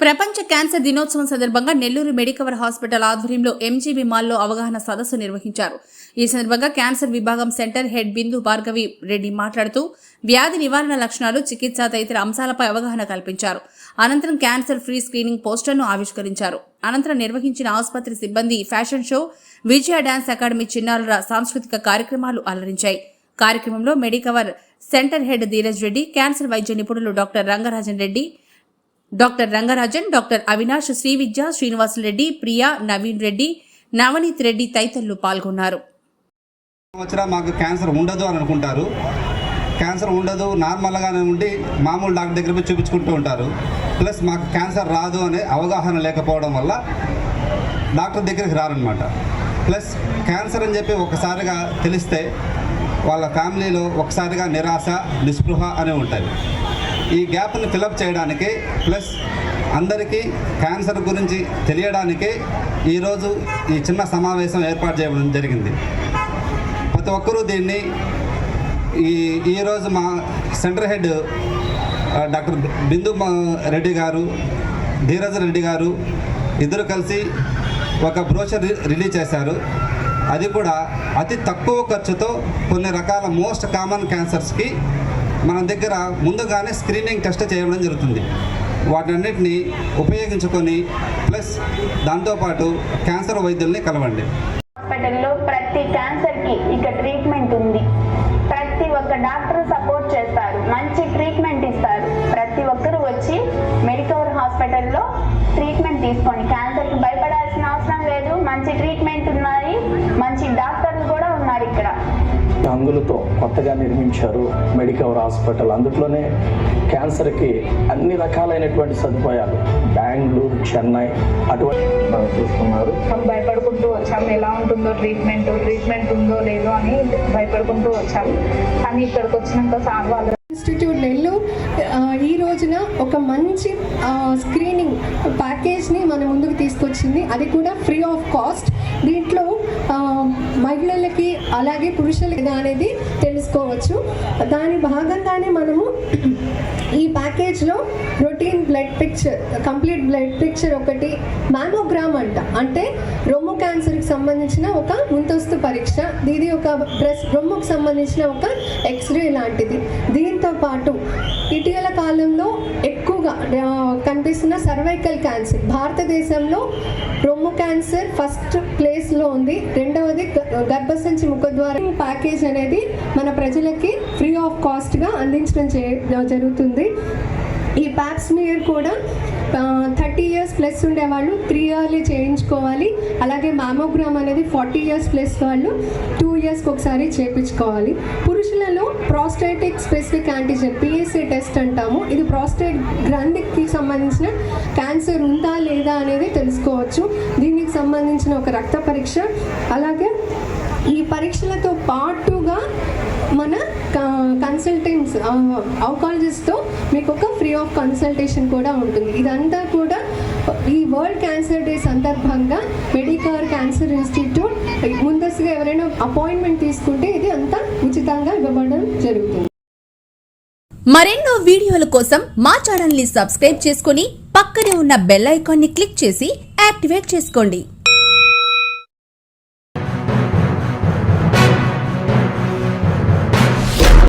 ప్రపంచ క్యాన్సర్ దినోత్సవం సందర్భంగా నెల్లూరు మెడికవర్ హాస్పిటల్ ఆధ్వర్యంలో ఎంజీబీ మాల్లో అవగాహన సదస్సు నిర్వహించారు. ఈ సందర్భంగా క్యాన్సర్ విభాగం సెంటర్ హెడ్ బిందు భార్గవి రెడ్డి మాట్లాడుతూ వ్యాధి నివారణ లక్షణాలు, చికిత్స తదితర అంశాలపై అవగాహన కల్పించారు. అనంతరం క్యాన్సర్ ఫ్రీ స్క్రీనింగ్ పోస్టర్ను ఆవిష్కరించారు. అనంతరం నిర్వహించిన ఆసుపత్రి సిబ్బంది ఫ్యాషన్ షో, విజయ డాన్స్ అకాడమీ చిన్నారుల సాంస్కృతిక కార్యక్రమాలు అలరించాయి. కార్యక్రమంలో Medicover centre head Dheeraj Reddy, cancer వైద్య నిపుణులు డాక్టర్ రంగరాజన్, డాక్టర్ అవినాష్, శ్రీవిద్య, శ్రీనివాసులరెడ్డి, ప్రియా, నవీన్ రెడ్డి, నవనీత్ రెడ్డి తదితరులు పాల్గొన్నారు. మాకు క్యాన్సర్ ఉండదు అని అనుకుంటారు. క్యాన్సర్ ఉండదు, నార్మల్గానే ఉండి మామూలు డాక్టర్ దగ్గర పోయి చూపించుకుంటూ ఉంటారు. ప్లస్ మాకు క్యాన్సర్ రాదు అనే అవగాహన లేకపోవడం వల్ల డాక్టర్ దగ్గరికి రారనమాట. ప్లస్ క్యాన్సర్ అని చెప్పి ఒకసారిగా తెలిస్తే వాళ్ళ ఫ్యామిలీలో ఒకసారిగా నిరాశ, నిస్పృహ అనేవి ఉంటాయి. ఈ గ్యాప్ని ఫిలప్ చేయడానికి, ప్లస్ అందరికీ క్యాన్సర్ గురించి తెలియడానికి ఈరోజు ఈ చిన్న సమావేశం ఏర్పాటు చేయడం జరిగింది. ప్రతి ఒక్కరూ దీన్ని ఈరోజు మా సెంటర్ హెడ్ డాక్టర్ బిందు రెడ్డి గారు, ధీరజ్ రెడ్డి గారు ఇద్దరు కలిసి ఒక బ్రోషర్ రిలీజ్ చేశారు. అది కూడా అతి తక్కువ ఖర్చుతో కొన్ని రకాల మోస్ట్ కామన్ క్యాన్సర్స్కి మన దగ్గర ముందుగానే స్క్రీనింగ్ టెస్ట్ చేయడం జరుగుతుంది. వాటన్నిటిని ఉపయోగించుకొని ప్లస్ దాంతోపాటు క్యాన్సర్ వైద్యుల్ని కలవండి. హాస్పిటల్లో ప్రతి క్యాన్సర్కి ఇక ట్రీట్మెంట్ ఉంది. ప్రతి ఒక్క డాక్టర్ సపోర్ట్ చేస్తారు, మంచి ట్రీట్మెంట్ ఇస్తారు. ప్రతి ఒక్కరు వచ్చి మెడికవర్ హాస్పిటల్లో ట్రీట్మెంట్ తీసుకోండి. క్యాన్సర్కి భయపడాల్సిన అవసరం లేదు. మంచి ట్రీట్మెంట్ ఉన్నాయి, మంచి డాక్టర్లు కూడా ఉన్నారు. ఇక్కడ హంగులతో కొత్తగా నిర్మించారు మెడికవర్ హాస్పిటల్. అందులోనే క్యాన్సర్కి అన్ని రకాలైనటువంటి సదుపాయాలు బెంగళూరు, చెన్నై అటువంటి మనం చూస్తున్నారు. భయపడుకుంటూ వచ్చాము, ఎలా ఉంటుందో ట్రీట్మెంట్ ఉందో లేదో అని భయపడుకుంటూ వచ్చాము. కానీ ఇక్కడికి వచ్చినాక సార్ వాళ్ళు ఇన్స్టిట్యూట్ నెల్లూరు ఈ రోజున ఒక మంచి స్క్రీనింగ్ ప్యాకేజ్ని మన ముందుకు తీసుకొచ్చింది. అది కూడా ఫ్రీ ఆఫ్ కాస్ట్. దీంట్లో మహిళలకి అలాగే పురుషులకి అనేది తెలుసుకోవచ్చు. దాని భాగంగానే మనము ఈ ప్యాకేజ్లో routine blood picture, complete blood picture ఒకటి, మ్యామోగ్రామ్ అంటే రొమ్ము క్యాన్సర్కి సంబంధించిన ఒక ముందస్తు పరీక్ష, ఇది ఒక రొమ్ముకు సంబంధించిన ఒక ఎక్స్రే లాంటిది. దీంతో పాటు ఇటీవల కాలంలో ఎక్కువగా కనిపిస్తున్న సర్వైకల్ క్యాన్సర్, భారతదేశంలో రొమ్ము క్యాన్సర్ ఫస్ట్ ప్లేస్లో ఉంది. రెండవది గర్భసంచి ముఖద్వార. ప్యాకేజ్ అనేది మన ప్రజలకి ఫ్రీ ఆఫ్ కాస్ట్గా అందించడం జరుగుతుంది. ఈ ప్యాప్స్మియర్ కూడా 30 years ప్లస్ ఉండేవాళ్ళు 3 yearly చేయించుకోవాలి. అలాగే మ్యామోగ్రామ్ అనేది 40 years ప్లస్ వాళ్ళు 2 yearsకి ఒకసారి చేయించుకోవాలి. పురుషులలో prostatic specific antigen PSA test అంటాము. ఇది ప్రాస్టేట్ గ్రంథికి సంబంధించిన క్యాన్సర్ ఉందా లేదా అనేది తెలుసుకోవచ్చు. దీనికి సంబంధించిన ఒక రక్త పరీక్ష. అలాగే ఈ పరీక్షలతో పాటుగా మన కన్సల్టెంట్స్, ఆంకాలజిస్ట్తో మీకు ఒక ఫ్రీ ఆఫ్ కన్సల్టేషన్ కూడా ఉంటుంది. ఇదంతా కూడా ఈ వరల్డ్ క్యాన్సర్ డే సందర్భంగా మెడికవర్ క్యాన్సర్ ఇన్స్టిట్యూట్ ముందస్తుగా ఎవరైనా అపాయింట్మెంట్ తీసుకుంటే ఇది అంతా ఉచితంగా ఇవ్వబడడం జరుగుతుంది. మరెన్నో వీడియోల కోసం మా ఛానల్ ని సబ్స్క్రైబ్ చేసుకుని పక్కనే ఉన్న బెల్ ఐకాన్ ని క్లిక్ చేసి యాక్టివేట్ చేసుకోండి.